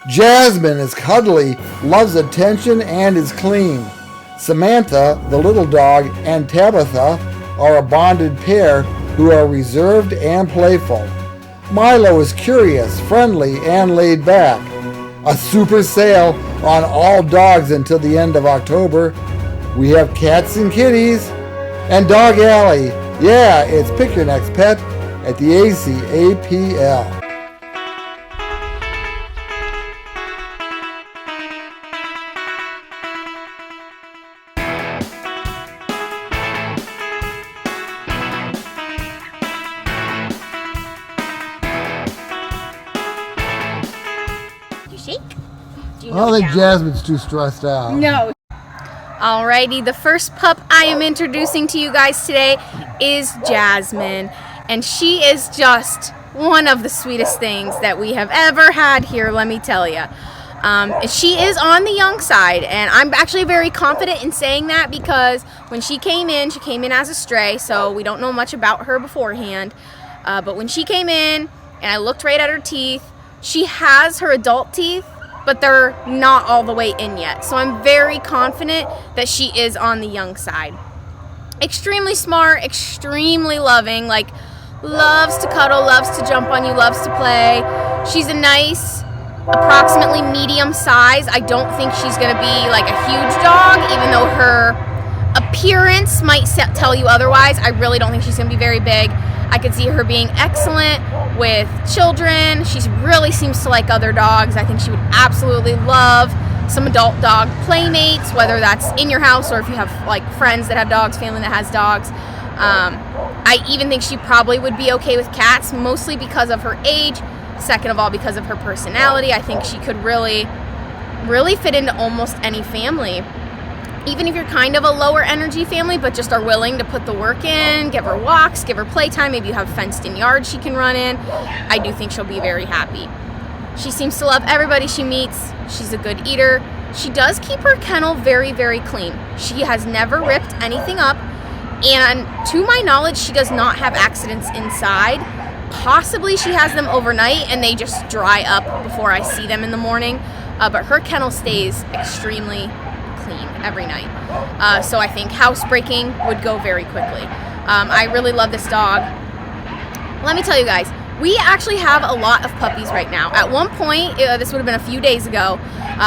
Jasmine is cuddly, loves attention, and is clean. Samantha, the little dog, and Tabitha are a bonded pair who are reserved and playful. Milo is curious, friendly, and laid back. A super sale on all dogs until the end of October. We have cats and kitties. And Dog Alley. Yeah, it's pick your next pet at the ACAPL. I don't think Jasmine's too stressed out. No. Alrighty, the first pup I am introducing to you guys today is Jasmine. And she is just one of the sweetest things that we have ever had here, let me tell you. She is on the young side, and I'm actually very confident in saying that because when she came in as a stray, so we don't know much about her beforehand. But when she came in and I looked right at her teeth, she has her adult teeth, but they're not all the way in yet. So I'm very confident that she is on the young side. Extremely smart, extremely loving, like loves to cuddle, loves to jump on you, loves to play. She's a nice, approximately medium size. I don't think she's gonna be like a huge dog, even though her appearance might tell you otherwise. I really don't think she's gonna be very big. I could see her being excellent with children. She really seems to like other dogs. I think she would absolutely love some adult dog playmates, whether that's in your house or if you have like friends that have dogs, family that has dogs. I even think she probably would be okay with cats, mostly because of her age. Second of all, because of her personality. I think she could really fit into almost any family. Even if you're kind of a lower energy family, but just are willing to put the work in, give her walks, give her playtime, maybe you have a fenced in yard she can run in, I do think she'll be very happy. She seems to love everybody she meets. She's a good eater. She does keep her kennel very, very clean. She has never ripped anything up, and to my knowledge, she does not have accidents inside. Possibly she has them overnight and they just dry up before I see them in the morning, but her kennel stays extremely clean every night. So I think housebreaking would go very quickly. I really love this dog. Let me tell you guys, we actually have a lot of puppies right now. At one point, this would have been a few days ago,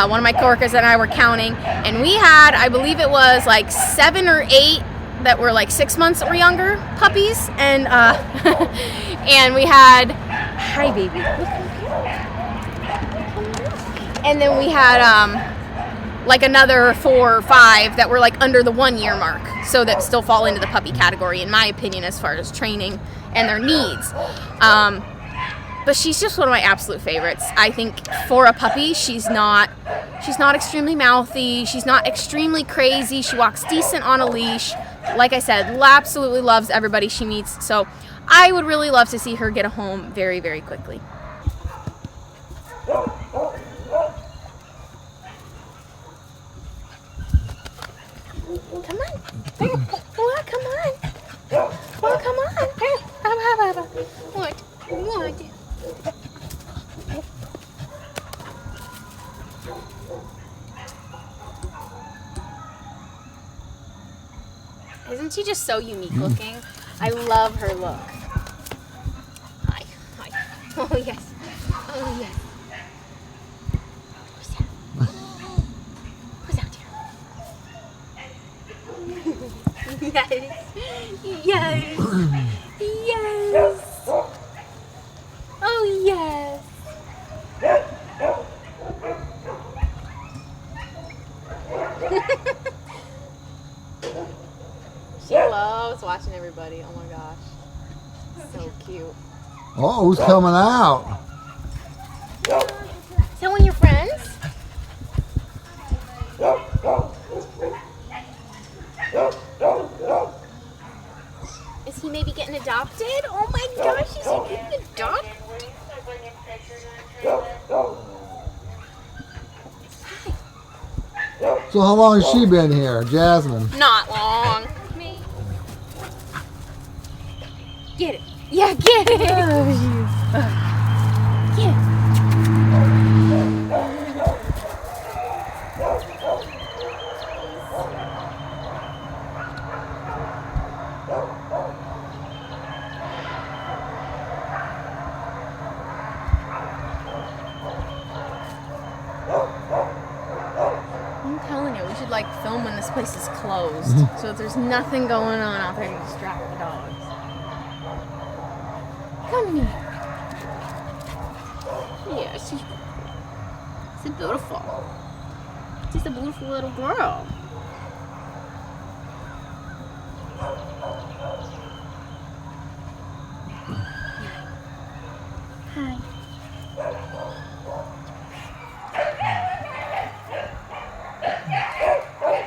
one of my coworkers and I were counting, and we had, I believe it was like 7 or 8 that were like 6 months or younger puppies, and and we had, hi baby, and then we had like another 4 or 5 that were like under the 1 year mark, so that still fall into the puppy category in my opinion as far as training and their needs. But she's just one of my absolute favorites. I think for a puppy, she's not extremely mouthy, she's not extremely crazy, she walks decent on a leash. Like I said, absolutely loves everybody she meets, so I would really love to see her get a home very, very quickly. Come on. Well, come on. Well, come on. What? Isn't she just so unique looking? I love her look. Hi. Oh, yes. Oh, yes. Who's out here? Yes. Oh, yes. She loves watching everybody. Oh my gosh. So cute. Oh, who's coming out? Is that one of your friends? Is he maybe getting adopted? Oh my gosh, is he getting adopted? So how long has she been here, Jasmine? Not long. Get it. Yeah, get it. Get it. like film when this place is closed, so if there's nothing going on out there to distract the dogs. Come here. Yeah, she's beautiful. She's a beautiful little girl. Hi.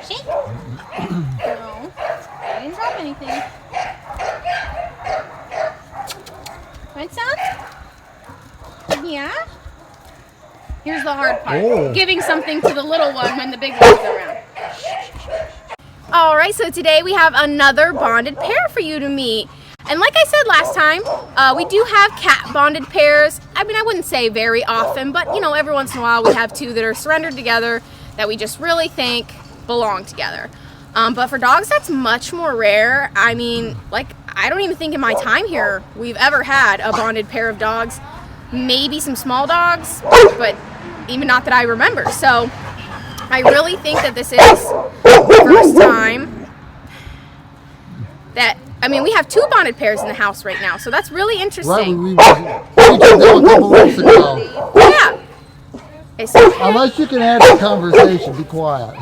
Shake. No, I didn't drop anything. Want some? Yeah. Here's the hard part. Oh. Giving something to the little one when the big one's around. Alright, so today we have another bonded pair for you to meet. And like I said last time, we do have cat bonded pairs. I mean, I wouldn't say very often, but you know, every once in a while we have two that are surrendered together that we just really think belong together. But for dogs, that's much more rare. I mean, like, I don't even think in my time here we've ever had a bonded pair of dogs. Maybe some small dogs, but even not that I remember. So I really think that this is the first time that, I mean, we have two bonded pairs in the house right now, so that's really interesting. We took them a couple weeks ago. Yeah. It's okay. Unless you can add a conversation, be quiet.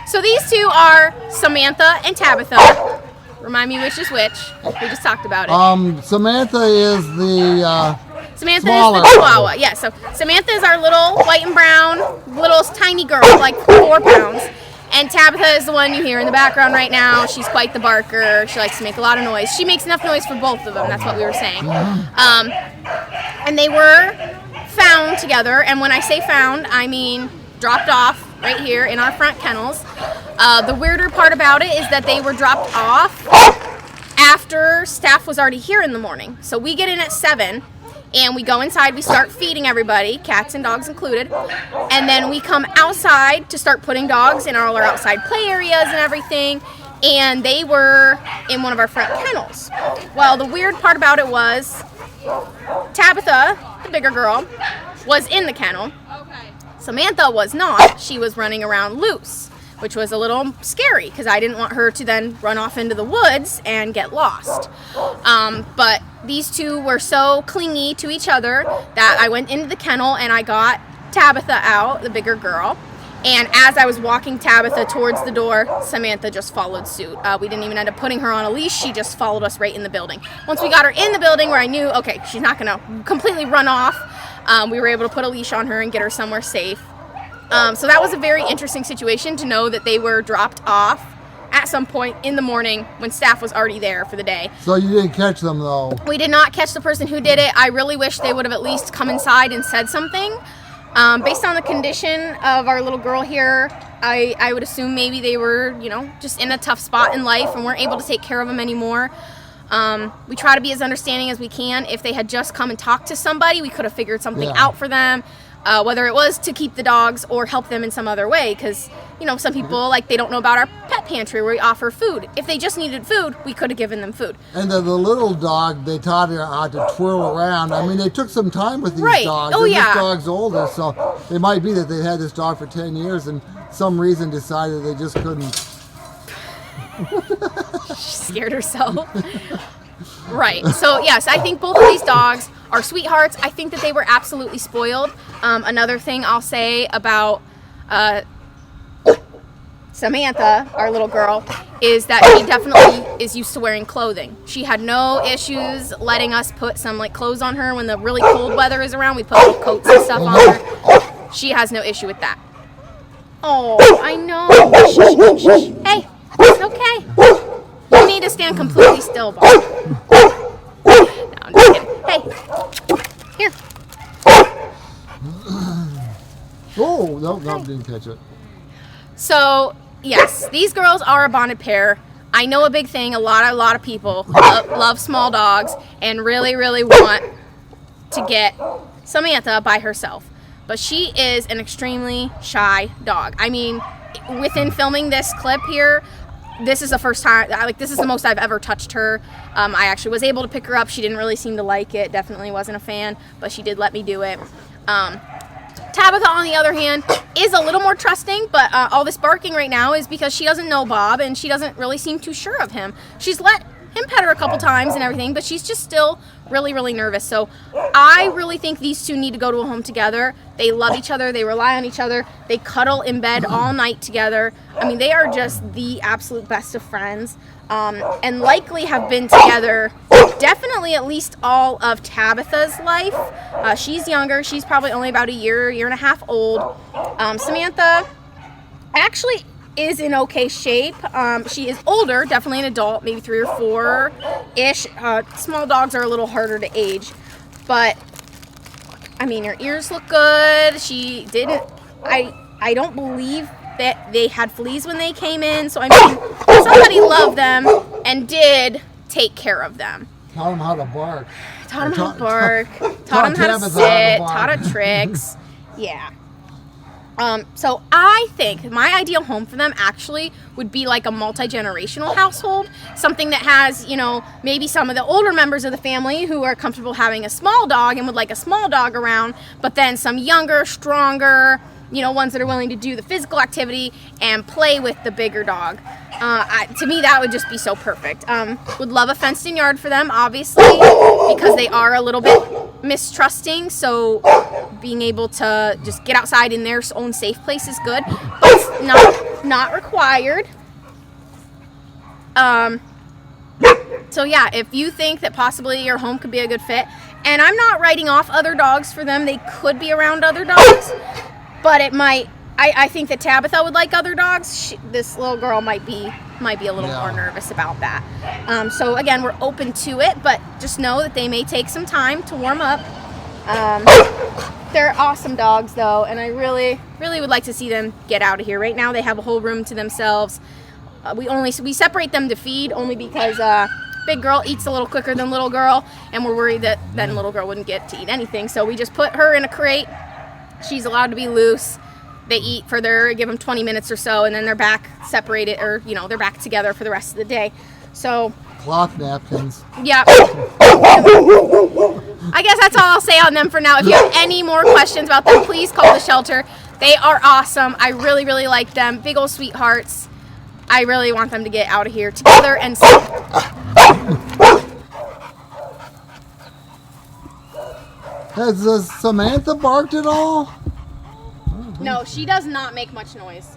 So these two are Samantha and Tabitha. Remind me which is which. We just talked about it. Samantha is the Samantha smaller. is the Chihuahua. Yeah, so Samantha is our little white and brown, little tiny girl, like 4 pounds. And Tabitha is the one you hear in the background right now. She's quite the barker. She likes to make a lot of noise. She makes enough noise for both of them. That's what we were saying. And they were found together. And when I say found, I mean dropped off right here in our front kennels. The weirder part about it is that they were dropped off after staff was already here in the morning. So we get in at 7 and we go inside, we start feeding everybody, cats and dogs included, and then we come outside to start putting dogs in all our outside play areas and everything, and they were in one of our front kennels. Well, the weird part about it was Tabitha, the bigger girl, was in the kennel. Samantha was not. She was running around loose, which was a little scary because I didn't want her to then run off into the woods and get lost. But these two were so clingy to each other that I went into the kennel and I got Tabitha out, the bigger girl. And as I was walking Tabitha towards the door, Samantha just followed suit. We didn't even end up putting her on a leash. She just followed us right in the building. Once we got her in the building where I knew, okay, she's not going to completely run off, we were able to put a leash on her and get her somewhere safe. So that was a very interesting situation to know that they were dropped off at some point in the morning when staff was already there for the day. So you didn't catch them though? We did not catch the person who did it. I really wish they would have at least come inside and said something. Based on the condition of our little girl here, I would assume maybe they were, you know, just in a tough spot in life and weren't able to take care of them anymore. We try to be as understanding as we can. If they had just come and talked to somebody, we could have figured something out for them. Whether it was to keep the dogs or help them in some other way, because you know some people like they don't know about our pet pantry where we offer food. If they just needed food, we could have given them food. And the little dog, they taught her how to twirl around. I mean, they took some time with these dogs. Oh, and yeah. This dog's older, so it might be that they had this dog for 10 years and some reason decided they just couldn't. She scared herself. Right. So yes, I think both of these dogs are sweethearts. I think that they were absolutely spoiled. Another thing I'll say about Samantha, our little girl, is that she definitely is used to wearing clothing. She had no issues letting us put some like clothes on her when the really cold weather is around. We put little coats and stuff on her. She has no issue with that. Oh, I know. Shh, shh, shh. Hey, it's okay. You need to stand completely still, Bob. No, I'm just kidding. Hey, here. Oh, no, didn't catch it. So, yes, these girls are a bonded pair. I know a big thing. A lot of people love small dogs and really, really want to get Samantha by herself. But she is an extremely shy dog. I mean, within filming this clip here, this is the first time, like this is the most I've ever touched her. I actually was able to pick her up. She didn't really seem to like it. Definitely wasn't a fan, but she did let me do it. Tabitha, on the other hand, is a little more trusting, but all this barking right now is because she doesn't know Bob, and she doesn't really seem too sure of him. She's let him pet her a couple times and everything, but she's just still really, really nervous. So I really think these two need to go to a home together. They love each other. They rely on each other. They cuddle in bed all night together. I mean, they are just the absolute best of friends, and likely have been together definitely at least all of Tabitha's life. She's younger. She's probably only about a year and a half old. Samantha actually is in okay shape. She is older, definitely an adult, maybe 3 or 4-ish. Small dogs are a little harder to age, but I mean, her ears look good. She didn't, I don't believe that they had fleas when they came in, so I mean, somebody loved them and did take care of them. Taught them how to bark. Taught them how to bark. Taught them how to sit. Taught her tricks. Yeah. So I think my ideal home for them actually would be like a multi-generational household, something that has, you know, maybe some of the older members of the family who are comfortable having a small dog and would like a small dog around, but then some younger, stronger, you know, ones that are willing to do the physical activity and play with the bigger dog. To me, that would just be so perfect. Would love a fenced-in yard for them, obviously, because they are a little bit mistrusting, so being able to just get outside in their own safe place is good, but it's not required. So yeah, if you think that possibly your home could be a good fit, and I'm not writing off other dogs for them, they could be around other dogs, but it might, I think that Tabitha would like other dogs. This little girl might be a little more nervous about that. So again, we're open to it, but just know that they may take some time to warm up. They're awesome dogs though, and I really, really would like to see them get out of here. Right now they have a whole room to themselves. We separate them to feed only because big girl eats a little quicker than little girl, and we're worried that then little girl wouldn't get to eat anything. So we just put her in a crate. She's allowed to be loose. They eat for give them 20 minutes or so, and then they're back separated, or, you know, they're back together for the rest of the day. So cloth napkins. Yeah. I guess that's all I'll say on them for now. If you have any more questions about them, please call the shelter. They are awesome. I really, really like them. Big old sweethearts. I really want them to get out of here together and Has Samantha barked at all? No, she does not make much noise.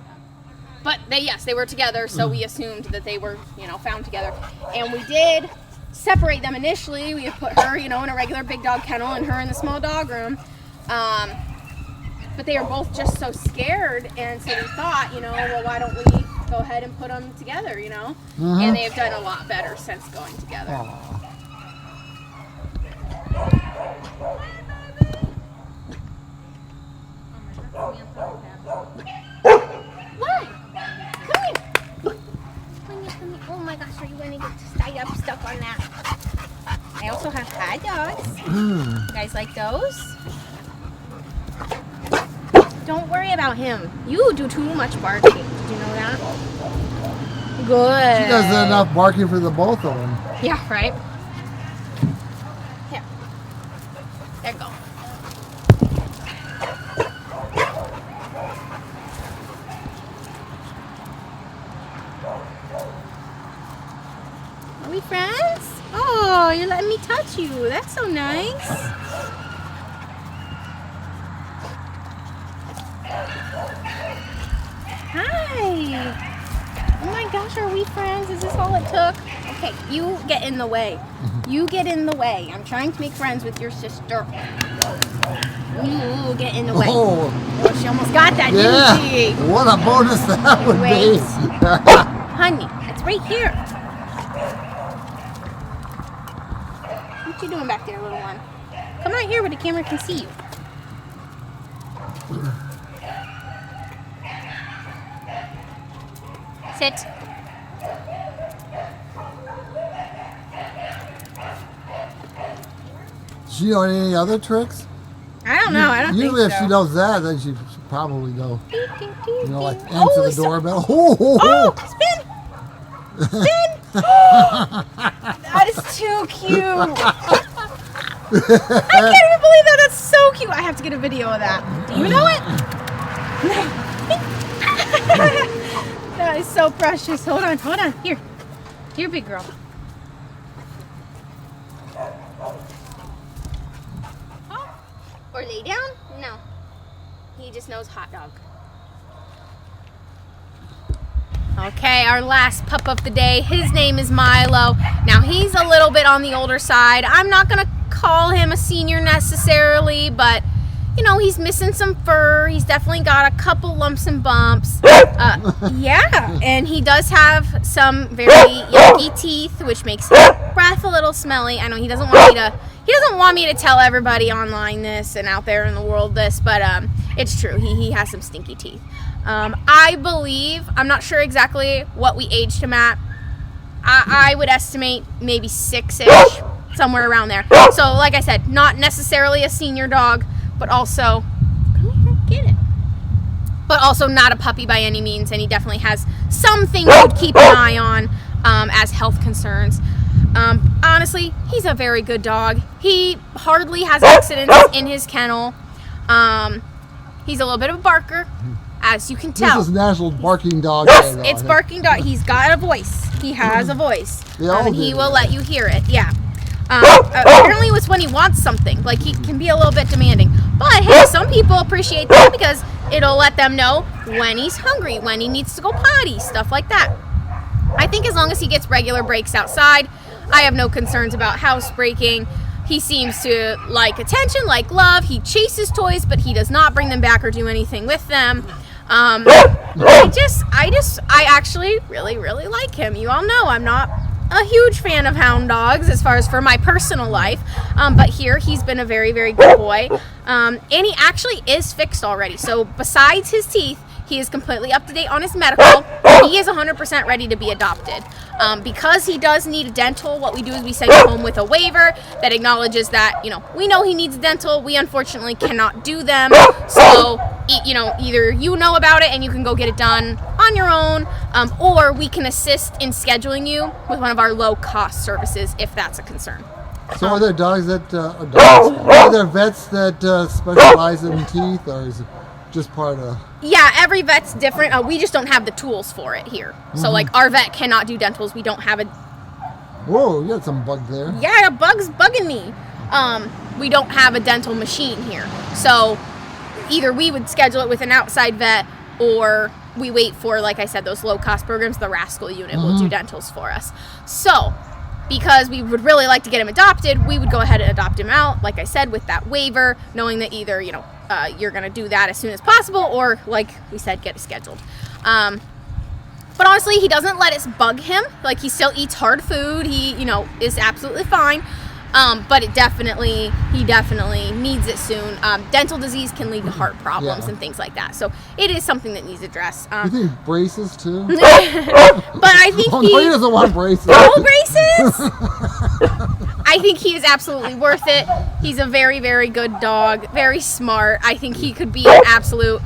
But they were together, so we assumed that they were, you know, found together. And we did separate them initially. We had put her, you know, in a regular big dog kennel and her in the small dog room. But they are both just so scared, and so we thought, you know, well, why don't we go ahead and put them together, you know? And they have done a lot better since going together. What? Come here. Come here. Oh my gosh, are you going to get stuck on that? I also have hot dogs. You guys like those? Don't worry about him. You do too much barking. Did you know that? Good. She does enough barking for the both of them. Yeah, right? Here. There you go. Are we friends? Oh, you're letting me touch you. That's so nice. Hi. Oh my gosh, are we friends? Is this all it took? Okay, you get in the way. You get in the way. I'm trying to make friends with your sister. You get in the way. Oh, she almost got that, didn't she? What a bonus that would be. Honey, it's right here. What you doing back there, little one? Come right here where the camera can see you. Sit. She know any other tricks? I don't know. I don't think so. Usually if she knows that, then she should probably go, you know, like Oh, answer the doorbell. Oh, spin! Spin! Oh, that is too cute. I can't even believe that. That's so cute. I have to get a video of that. Do you know it? That is so precious. Hold on. Here, big girl. Oh. Or lay down? No. He just knows hot dog. Okay, our last pup of the day. His name is Milo. Now, he's a little bit on the older side. I'm not going to call him a senior necessarily, but, you know, he's missing some fur. He's definitely got a couple lumps and bumps. Yeah, and he does have some very yucky teeth, which makes his breath a little smelly. I know he doesn't want me to tell everybody online this and out there in the world this, but it's true. He has some stinky teeth. I believe, I'm not sure exactly what we aged him at. I would estimate maybe 6-ish, somewhere around there. So, like I said, not necessarily a senior dog, but also, get it. But also not a puppy by any means, and he definitely has some things you'd keep an eye on as health concerns. Honestly, he's a very good dog. He hardly has accidents in his kennel. He's a little bit of a barker, as you can tell. This is National Barking Dog Yes, Day. it's Barking Dog. He's got a voice. He has a voice. And he will let you hear it. Yeah. Apparently it's when he wants something. Like, he can be a little bit demanding. But, hey, some people appreciate that because it'll let them know when he's hungry, when he needs to go potty, stuff like that. I think as long as he gets regular breaks outside, I have no concerns about housebreaking. He seems to like attention, like love. He chases toys, but he does not bring them back or do anything with them. I actually really, really like him. You all know I'm not a huge fan of hound dogs as far as for my personal life, but here he's been a very, very good boy, and he actually is fixed already. So besides his teeth, he is completely up to date on his medical. He is 100% ready to be adopted. Because he does need a dental, what we do is we send him home with a waiver that acknowledges that, we know he needs dental. We unfortunately cannot do them. So, either you know about it and you can go get it done on your own, or we can assist in scheduling you with one of our low-cost services if that's a concern. So are there dogs that, are there vets that specialize in teeth, or is it just part of... Yeah, every vet's different. We just don't have the tools for it here. So, like, our vet cannot do dentals. We don't have a... Whoa, you got some bug there. Yeah, a bug's bugging me. We don't have a dental machine here. So, either we would schedule it with an outside vet, or we wait for, like I said, those low-cost programs. The Rascal unit will do dentals for us. So, because we would really like to get him adopted, we would go ahead and adopt him out, like I said, with that waiver, knowing that either, you're going to do that as soon as possible, or, like we said, get it scheduled. But honestly, he doesn't let us bug him. Like, he still eats hard food. He, is absolutely fine. But he definitely needs it soon. Dental disease can lead to heart problems and things like that. So it is something that needs addressed. You think braces too? But I think he doesn't want braces. No braces. I think he is absolutely worth it. He's a very, very good dog. Very smart. I think he could be an absolute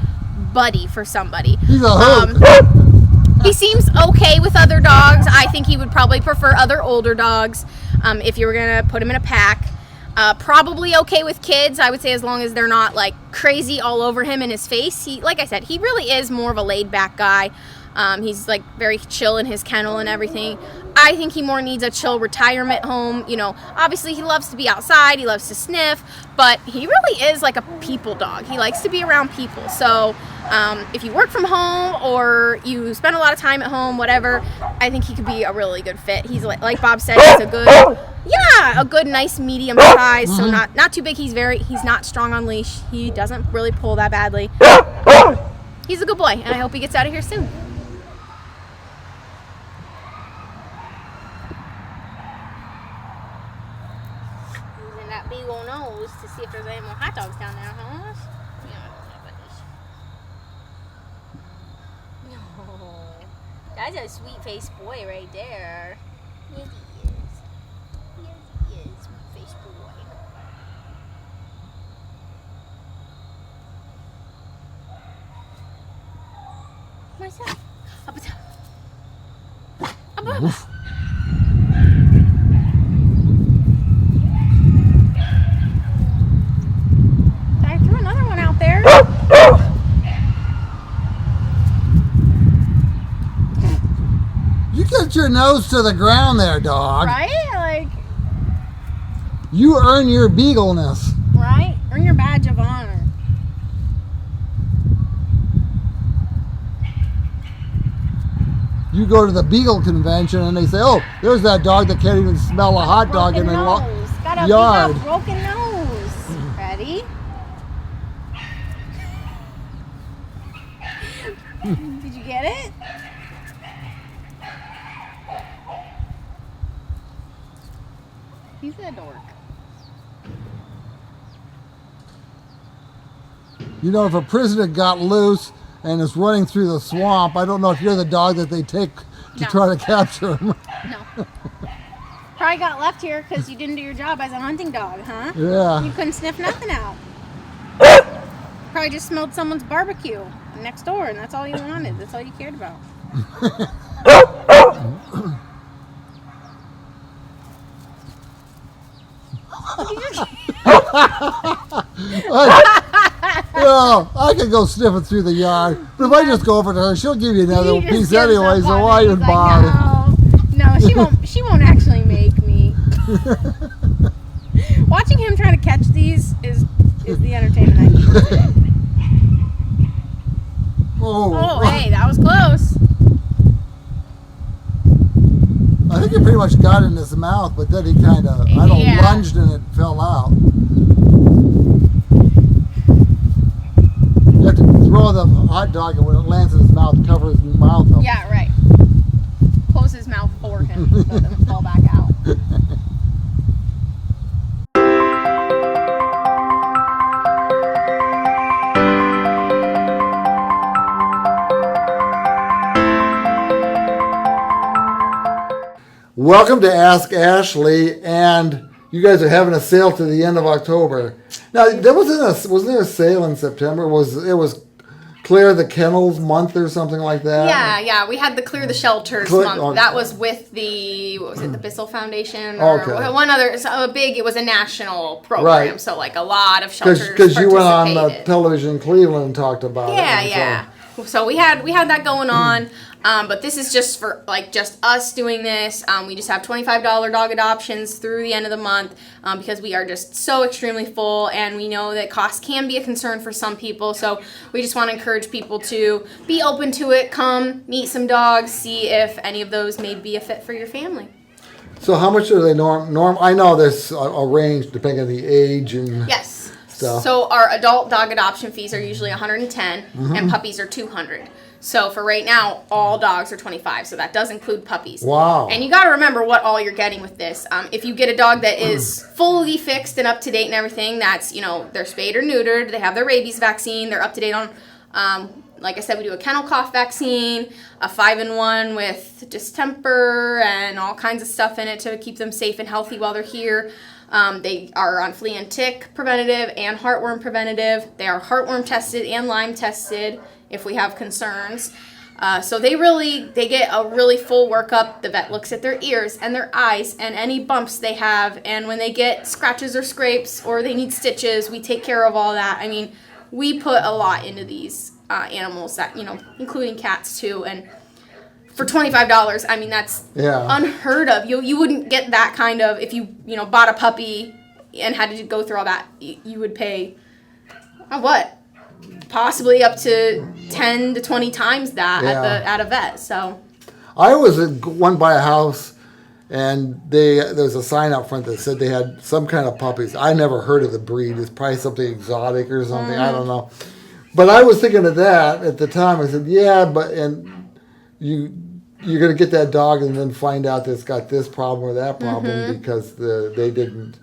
buddy for somebody. He's a hoot. He seems okay with other dogs. I think he would probably prefer other older dogs if you were going to put him in a pack. Probably okay with kids, I would say, as long as they're not, like, crazy all over him in his face. Like I said, he really is more of a laid-back guy. He's, like, very chill in his kennel and everything. I think he more needs a chill retirement home. Obviously he loves to be outside, he loves to sniff, but he really is like a people dog. He likes to be around people. So if you work from home or you spend a lot of time at home, whatever, I think he could be a really good fit. He's like Bob said, he's a good, nice medium size. So not too big. He's not strong on leash. He doesn't really pull that badly. He's a good boy, and I hope he gets out of here soon. That big old nose to see if there's any more hot dogs down there, huh? No, that's a sweet-faced boy right there. Yes, he is. Yes, he is, sweet-faced boy. Myself. Up and down. Up. nose to the ground there, dog. Right? Like, you earn your beagleness. right? Earn your badge of honor. You go to the Beagle convention and they say, oh, there's that dog that can't even smell a hot dog in the yard. Got a broken nose. Ready? Did you get it? He's a dork. You know, if a prisoner got loose and is running through the swamp, I don't know if you're the dog that they take to try to capture him. No. Probably got left here because you didn't do your job as a hunting dog, huh? Yeah. You couldn't sniff nothing out. Probably just smelled someone's barbecue next door, and that's all you wanted. That's all you cared about. Well, I could go sniffing through the yard, but if I just go over to her, she'll give you another piece anyway, so why even bother? No, she won't actually make me. Watching him try to catch these is the entertainment I need today. Oh, hey, that was close. I think he pretty much got it in his mouth, but then he kind of, lunged and it fell out. You have to throw the hot dog, and when it lands in his mouth, cover his mouth up. Yeah, right. Close his mouth for him so it doesn't fall back out. Welcome to Ask Ashley, and you guys are having a sale to the end of October. Now, there wasn't there a sale in September? It was Clear the Kennels month or something like that? Yeah. We had the Clear the Shelters month. That was with the, what was it, the Bissell Foundation? Or one other, it was a national program. Right. So, like, a lot of shelters Because you went on television in Cleveland and talked about it. Yeah. So we had that going on. But this is just for just us doing this. We just have $25 dog adoptions through the end of the month because we are just so extremely full, and we know that cost can be a concern for some people. So we just want to encourage people to be open to it. Come meet some dogs, see if any of those may be a fit for your family. So how much are they norm? I know there's a range depending on the age and stuff. So our adult dog adoption fees are usually $110, and puppies are $200. So for right now, all dogs are $25, so that does include puppies. Wow. And you got to remember what all you're getting with this. If you get a dog that is fully fixed and up to date and everything, that's, they're spayed or neutered, they have their rabies vaccine, they're up to date on, like I said, we do a kennel cough vaccine, a 5-in-1 with distemper and all kinds of stuff in it to keep them safe and healthy while they're here. They are on flea and tick preventative and heartworm preventative. They are heartworm tested and Lyme tested if we have concerns. So they get a really full workup. The vet looks at their ears and their eyes and any bumps they have. And when they get scratches or scrapes or they need stitches, we take care of all that. I mean, we put a lot into these animals that, including cats too. And for $25, I mean, that's unheard of. You wouldn't get that kind of, if you, bought a puppy and had to go through all that, you would pay, possibly up to 10 to 20 times that at a vet. So I went by a house, and there's a sign out front that said they had some kind of puppies. I never heard of the breed. It's probably something exotic or something. I don't know. But I was thinking of that at the time. I said, you're going to get that dog and then find out that it's got this problem or that problem because they didn't.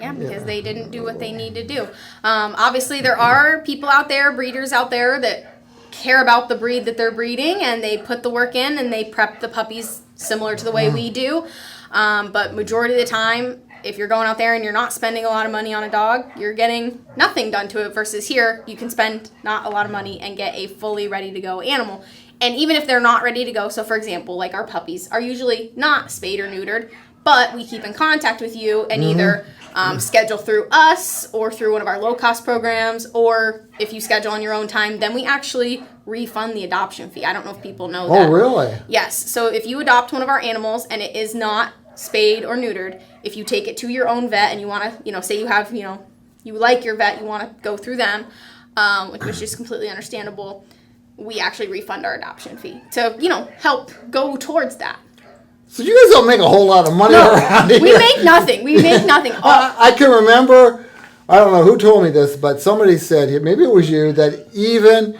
Yeah, because they didn't do what they need to do. Obviously, there are people out there, breeders out there, that care about the breed that they're breeding, and they put the work in, and they prep the puppies similar to the way we do. But majority of the time, if you're going out there and you're not spending a lot of money on a dog, you're getting nothing done to it, versus here, you can spend not a lot of money and get a fully ready-to-go animal. And even if they're not ready to go, so for example, like our puppies are usually not spayed or neutered, but we keep in contact with you and either schedule through us or through one of our low-cost programs, or if you schedule on your own time, then we actually refund the adoption fee. I don't know if people know that. Oh, really? Yes. So if you adopt one of our animals and it is not spayed or neutered, if you take it to your own vet and you want to, say you have, you like your vet, you want to go through them, which is completely understandable, we actually refund our adoption fee to, help go towards that. So you guys don't make a whole lot of money around here. We make nothing. I can remember, I don't know who told me this, but somebody said, maybe it was you, that even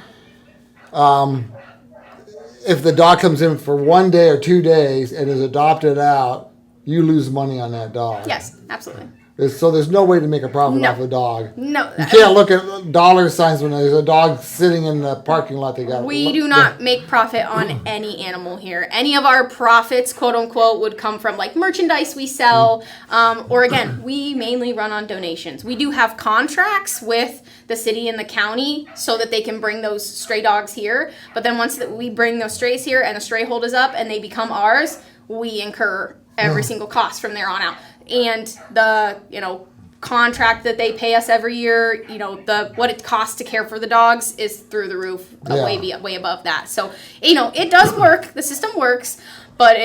if the dog comes in for 1 day or 2 days and is adopted out, you lose money on that dog. Yes, absolutely. So there's no way to make a profit off a dog. No. You can't look at dollar signs when there's a dog sitting in the parking lot. We do not make profit on any animal here. Any of our profits, quote unquote, would come from like merchandise we sell, or again, we mainly run on donations. We do have contracts with the city and the county so that they can bring those stray dogs here. But then once we bring those strays here and the stray hold is up and they become ours, we incur every single cost from there on out. And the, contract that they pay us every year, what it costs to care for the dogs is through the roof, way above that. So, it does work. The system works, but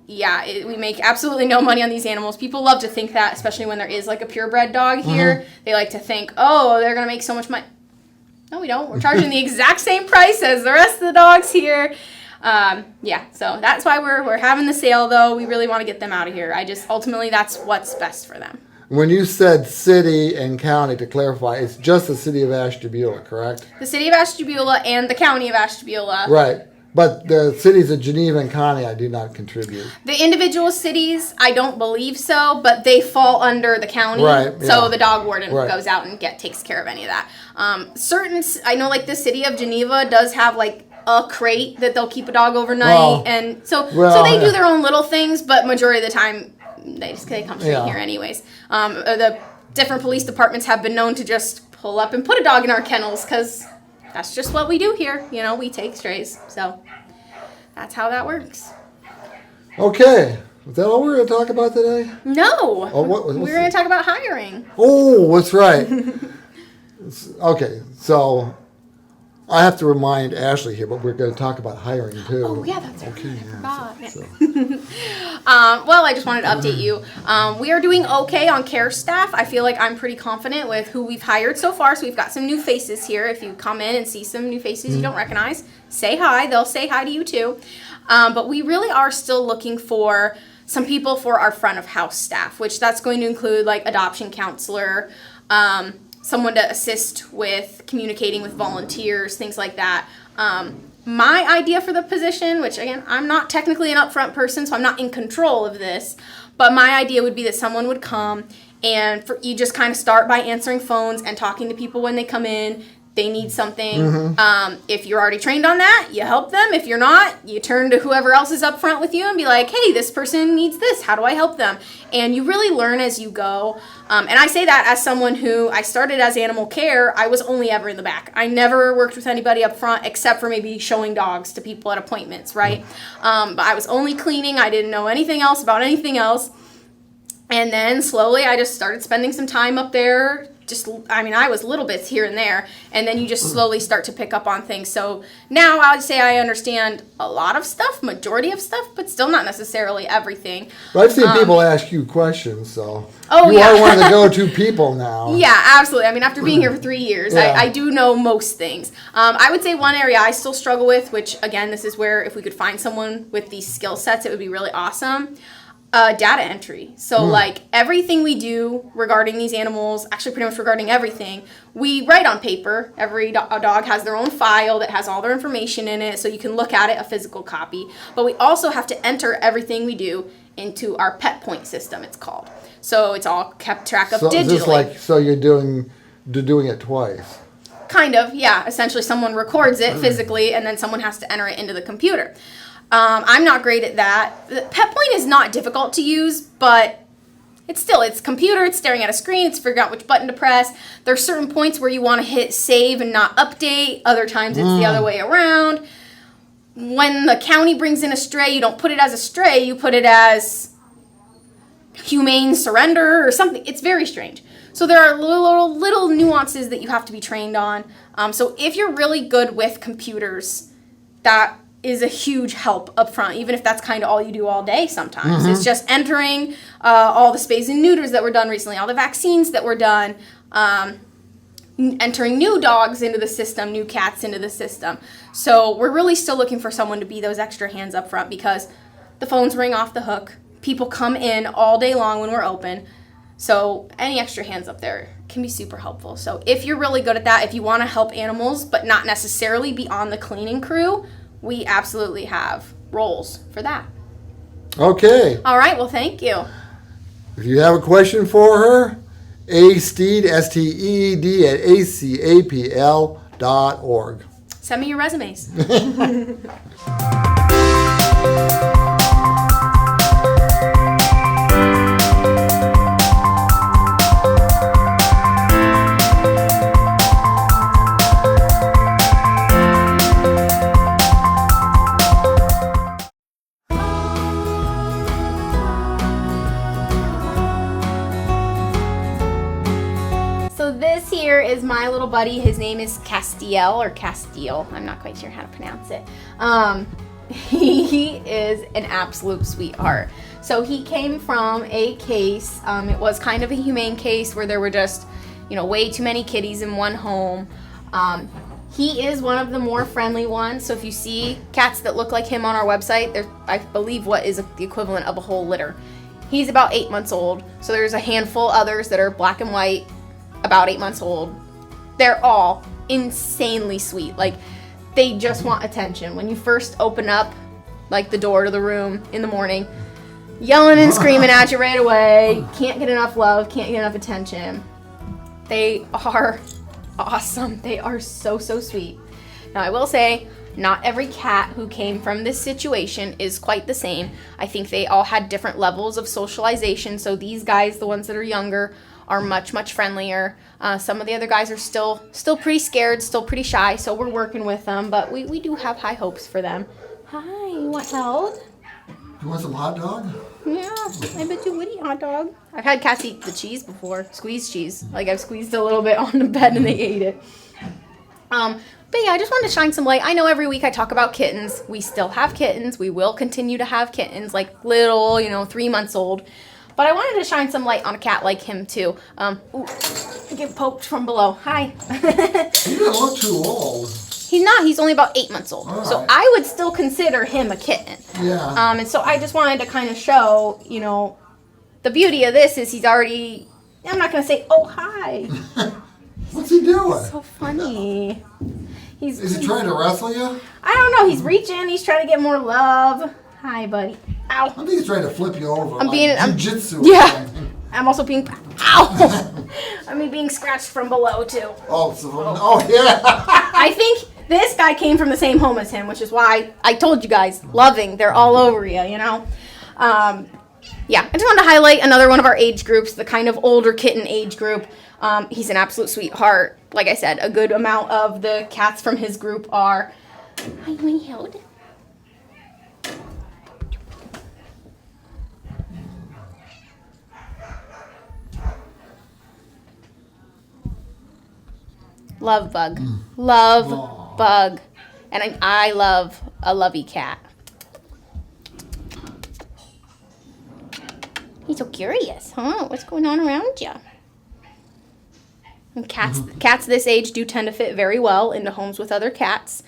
we make absolutely no money on these animals. People love to think that, especially when there is like a purebred dog here. They like to think, oh, they're going to make so much money. No, we don't. We're charging the exact same price as the rest of the dogs here. So that's why we're having the sale, though. We really want to get them out of here. Ultimately, that's what's best for them. When you said city and county, to clarify, it's just the city of Ashtabula, correct? The city of Ashtabula and the county of Ashtabula. Right. But the cities of Geneva and Connie, I do not contribute. The individual cities, I don't believe so, but they fall under the county. Right. Yeah. So the dog warden goes out and takes care of any of that. I know like the city of Geneva does have like a crate that they'll keep a dog overnight, and so they do their own little things, but majority of the time they come straight here anyways. The different police departments have been known to just pull up and put a dog in our kennels because that's just what we do here. We take strays, so that's how that works. Okay. Is that all we're going to talk about today? No. Oh, we're going to talk about hiring. Oh, that's right. Okay, so I have to remind Ashley here, but we're going to talk about hiring too. Oh, yeah, that's right. Okay, I just wanted to update you. We are doing okay on care staff. I feel like I'm pretty confident with who we've hired so far. So we've got some new faces here. If you come in and see some new faces you don't recognize, say hi. They'll say hi to you too. But we really are still looking for some people for our front of house staff, which that's going to include like adoption counselor, someone to assist with communicating with volunteers, things like that. My idea for the position, which again, I'm not technically an upfront person, so I'm not in control of this, but my idea would be that someone would come and you just kind of start by answering phones and talking to people when they come in. They need something. If you're already trained on that, you help them. If you're not, you turn to whoever else is up front with you and be like, hey, this person needs this. How do I help them? And you really learn as you go. And I say that as someone who, I started as animal care. I was only ever in the back. I never worked with anybody up front except for maybe showing dogs to people at appointments, right? But I was only cleaning. I didn't know anything else about anything else. And then slowly I just started spending some time up there. I was little bits here and there, and then you just slowly start to pick up on things. So now I would say I understand a lot of stuff, majority of stuff, but still not necessarily everything. Well, I've seen people ask you questions, so you are one of the go-to people now. Yeah, absolutely. After being here for 3 years, I do know most things. I would say one area I still struggle with, which again, this is where if we could find someone with these skill sets, it would be really awesome. Data entry. So like everything we do regarding these animals, actually pretty much regarding everything, we write on paper. Every dog has their own file that has all their information in it, so you can look at it, a physical copy. But we also have to enter everything we do into our pet point system, it's called. So it's all kept track of digitally. Is this you're doing it twice? Kind of, yeah. Essentially someone records it physically and then someone has to enter it into the computer. I'm not great at that. PetPoint is not difficult to use, but it's computer, it's staring at a screen, it's figuring out which button to press. There's certain points where you want to hit save and not update. Other times it's the other way around. When the county brings in a stray, you don't put it as a stray, you put it as humane surrender or something. It's very strange. So there are little nuances that you have to be trained on. So if you're really good with computers, that is a huge help up front, even if that's kind of all you do all day sometimes. It's just entering all the spays and neuters that were done recently, all the vaccines that were done, entering new dogs into the system, new cats into the system. So we're really still looking for someone to be those extra hands up front because the phones ring off the hook. People come in all day long when we're open. So any extra hands up there can be super helpful. So if you're really good at that, if you want to help animals but not necessarily be on the cleaning crew, we absolutely have roles for that. Okay. All right, well, thank you. If you have a question for her, Steed, STEED, at acapl.org. Send me your resumes. So this here is my little buddy. His name is Castiel or Castile. I'm not quite sure how to pronounce it. He is an absolute sweetheart. So he came from a case. It was kind of a humane case where there were just, way too many kitties in one home. He is one of the more friendly ones. So if you see cats that look like him on our website, they're, I believe, what is the equivalent of a whole litter. He's about 8 months old. So there's a handful others that are black and white, about 8 months old. They're all insanely sweet. Like, they just want attention. When you first open up, like, the door to the room in the morning, yelling and screaming at you right away. Can't get enough love, can't get enough attention. They are awesome. They are so, so sweet. Now, I will say, not every cat who came from this situation is quite the same. I think they all had different levels of socialization. So these guys, the ones that are younger, are much, much friendlier. Some of the other guys are still pretty scared, still pretty shy, so we're working with them, but we do have high hopes for them. Hi, you want help? You want some hot dog? Yeah, I bet you would eat hot dog. I've had cats eat the cheese before, squeezed cheese. Like, I've squeezed a little bit on the bed and they ate it. But yeah, I just wanted to shine some light. I know every week I talk about kittens. We still have kittens. We will continue to have kittens, like little, 3 months old. But I wanted to shine some light on a cat like him, too. Ooh, I get poked from below. Hi. He doesn't look too old. He's not. He's only about 8 months old. All So right. I would still consider him a kitten. Yeah. And so I just wanted to kind of show, the beauty of this is he's already, I'm not going to say, oh, hi. What's he doing? So funny. Is he trying to wrestle you? I don't know. He's reaching. He's trying to get more love. Hi, buddy. Ow. I think he's trying to flip you over. I'm like being- I'm- jiu-jitsu. Yeah. I'm also being, ow. I'm being scratched from below, too. Oh, yeah. I think this guy came from the same home as him, which is why I told you guys, loving, they're all over you, Yeah, I just wanted to highlight another one of our age groups, the kind of older kitten age group. He's an absolute sweetheart. Like I said, a good amount of the cats from his group are, hi, you want held? Love bug. Love Aww. bug. And I love a lovey cat. He's so curious, huh? What's going on around you? And cats this age do tend to fit very well into homes with other cats.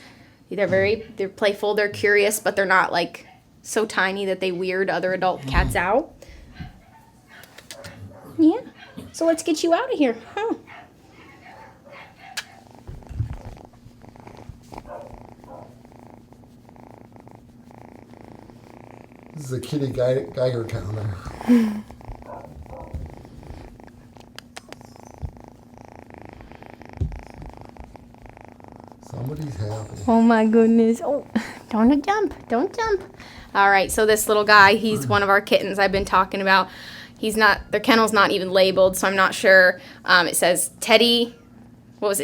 They're playful, they're curious, but they're not like so tiny that they weird other adult cats out. Yeah. So let's get you out of here, huh? This is a kitty Geiger counter. Somebody's happy. Oh my goodness. Oh, don't jump. Don't jump. All right, so this little guy, he's one of our kittens I've been talking about. Their kennel's not even labeled, so I'm not sure. It says Teddy,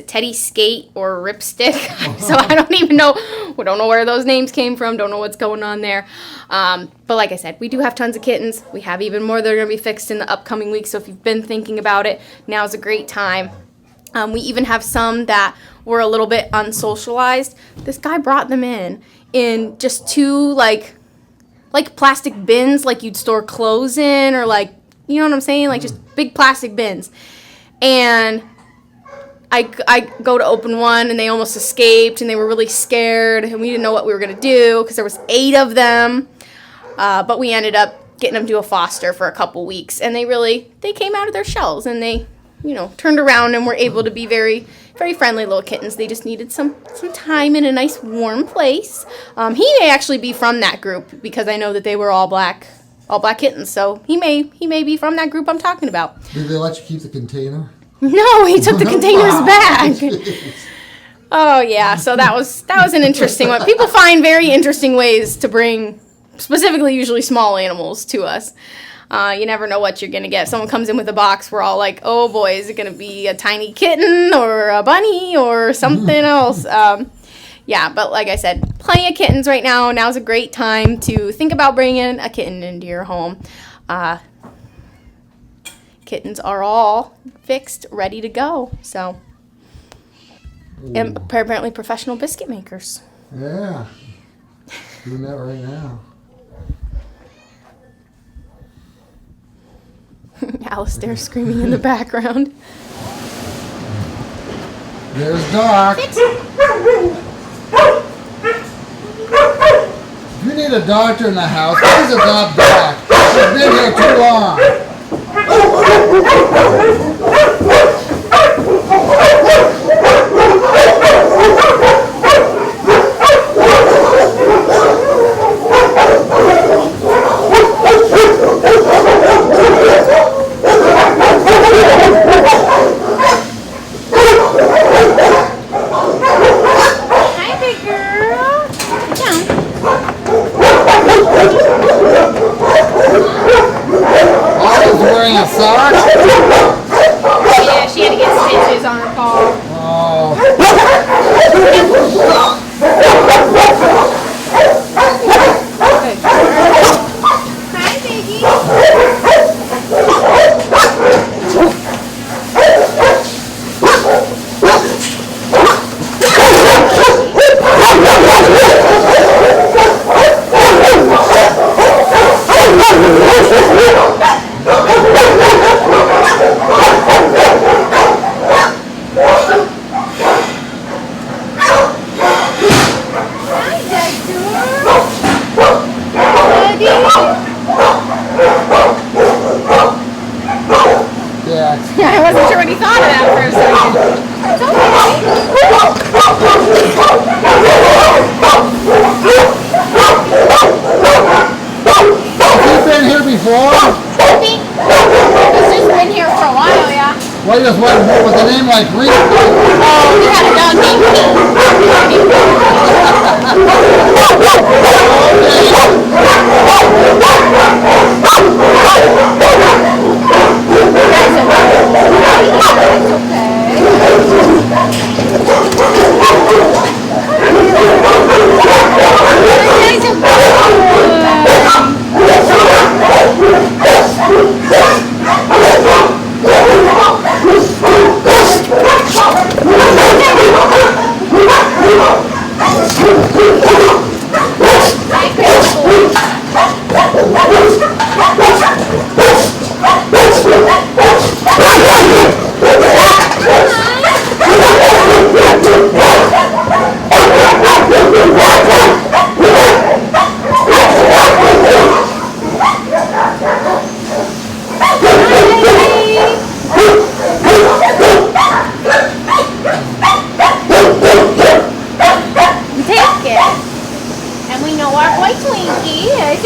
Teddy Skate or Ripstick. So I don't even know We don't know where those names came from. Don't know what's going on there. But like I said, we do have tons of kittens. We have even more that are going to be fixed in the upcoming weeks. So if you've been thinking about it, now's a great time. We even have some that were a little bit unsocialized. This guy brought them in just two like plastic bins, like you'd store clothes in, or like, you know what I'm saying? Like just big plastic bins. And I go to open one, and they almost escaped, and they were really scared, and we didn't know what we were going to do because there was 8 of them. But we ended up getting them to a foster for a couple weeks, and they came out of their shells, and they, turned around and were able to be very, very friendly little kittens. They just needed some time in a nice warm place. He may actually be from that group because I know that they were all black kittens, so he may be from that group I'm talking about. Did they let you keep the container? No, he took the containers back. Oh yeah, so that was an interesting one. People find very interesting ways to bring, specifically usually small animals, to us. You never know what you're gonna get. If someone comes in with a box, we're all like, oh boy, is it gonna be a tiny kitten or a bunny or something else? Yeah, but like I said, plenty of kittens right now. Now's a great time to think about bringing a kitten into your home. Kittens are all fixed, ready to go. So, and apparently professional biscuit makers. Yeah, doing that right now. Alistair screaming in the background. There's Doc. If you need a doctor in the house, please adopt Doc. She's been here too long. Hi, big girl. Sit down. Olive's wearing a sock. Yeah, she had to get stitches on her paw. Oh. Hi, Biggie. Yeah. I wasn't sure what he thought of that for a second. It's Have you been here before? okay. He's just been here for a while, yeah. Well, you just went with a name like Reed. Oh, we had a dog named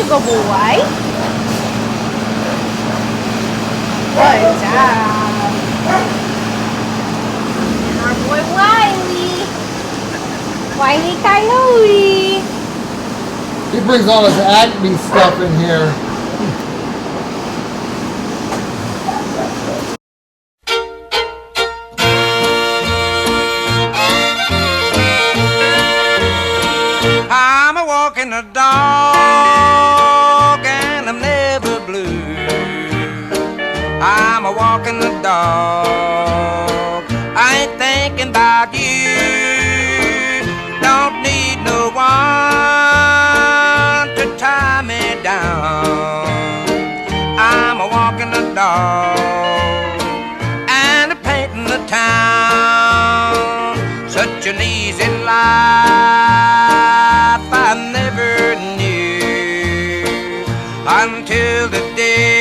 Good boy. Good job. And our boy Wiley. Wiley Coyote. He brings all his Acme stuff in here. a dog and I'm never blue. I'm a walking the dog. I ain't thinking about you. Don't need no one to tie me down. I'm a walking the dog and a painting the town. Such an easy life I never knew until the day